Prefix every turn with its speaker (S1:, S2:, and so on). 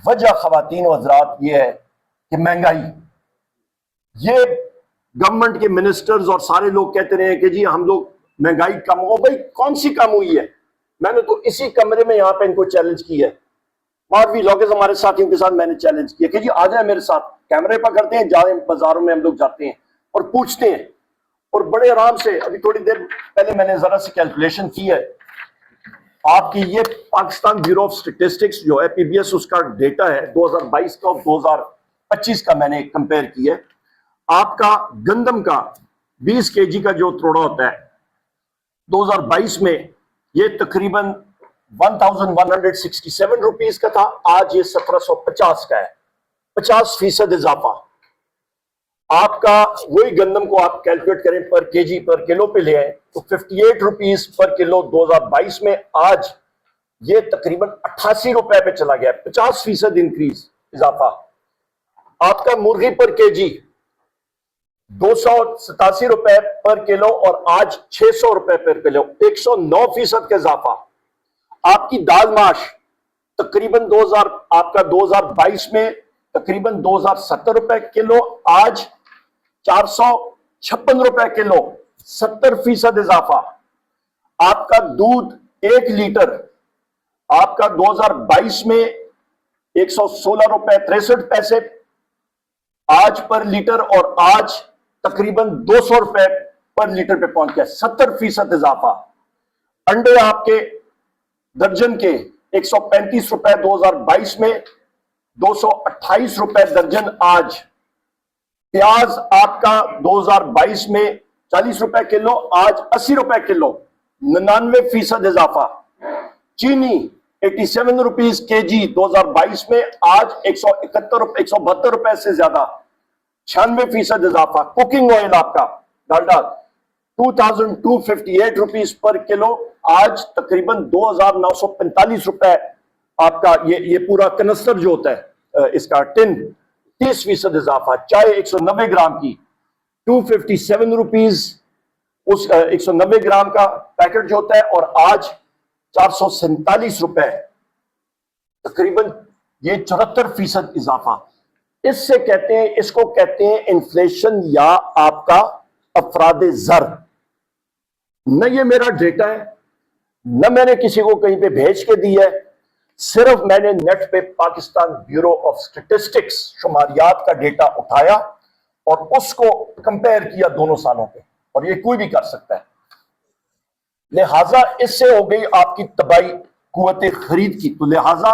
S1: वजह खवातीन व हज़रात ये है कि महंगाई, ये गवर्नमेंट के मिनिस्टर्स और सारे लोग कहते रहे कि जी हम लोग महंगाई कम हो। भाई कौन सी कम हुई है? मैंने तो इसी कमरे में यहां पे इनको चैलेंज किया है। माधवी लॉकेज हमारे साथियों के साथ मैंने चैलेंज किया कि जी आ जाए मेरे साथ, कैमरे पकड़ते हैं, जाए बाजारों में हम लोग जाते हैं और पूछते हैं, और बड़े आराम से। अभी थोड़ी देर पहले मैंने जरा सी कैलकुलेशन की है आपकी, ये पाकिस्तान ब्यूरो ऑफ स्टैटिस्टिक्स जो है पीबीएस, उसका डेटा है 2022 का और 2025 का मैंने कंपेयर किया है। आपका गंदम का 20 केजी का जो तोड़ा होता है 2022 में ये तकरीबन 1167 रुपीज का था, आज ये 1750 का है, 50% इजाफा। आपका वही गंदम को आप कैलकुलेट करें पर केजी पर किलो पे ले आए तो 58 रुपीज पर किलो 2022 में, आज ये तकरीबन 88 रुपए पे चला गया, 50% इंक्रीज, इजाफा। आपका मुर्गी पर केजी 287 रुपए पर किलो और आज 600 रुपए पर किलो, 109% का इजाफा। आपकी दाल माश तकरीबन 2022 में तकरीबन 2070 रुपए किलो, आज 456 रुपए किलो, 70% इजाफा। आपका दूध 1 लीटर आपका 2022 में 116 रुपए 63 पैसे आज पर लीटर, और आज तकरीबन 200 रुपए पर लीटर पे पहुंच गया, 70% इजाफा। अंडे आपके दर्जन के 135 रुपए 2022 में, 228 रुपए दर्जन आज। प्याज आपका 2022 में 40 रुपए किलो, आज 80 रुपए किलो, 99% इजाफा। चीनी 87 रुपीज केजी 2022 में, आज 172 रुपए से ज्यादा, 96% इजाफा। कुकिंग ऑयल आपका डालडा 2258 रुपीज पर किलो, आज तकरीबन 2945 रुपए आपका ये पूरा कनस्तर जो होता है इसका टिन, 30% इजाफा। चाय 190 ग्राम की 257 रुपीज, उस 190 ग्राम का पैकेट जो होता है, और आज 447 रुपए, तकरीबन ये 74% इजाफा। इससे कहते हैं, इसको कहते हैं इन्फ्लेशन या आपका अफराद ज़र। न ये मेरा डेटा है, न मैंने किसी को कहीं पे भेज के दिया है, सिर्फ मैंने नेट पे पाकिस्तान ब्यूरो ऑफ स्टैटिस्टिक्स शुमारियात का डेटा उठाया और उसको कंपेयर किया दोनों सालों पे, और ये कोई भी कर सकता है। लिहाजा इससे हो गई आपकी तबाही कुव्वत खरीद की, तो लिहाजा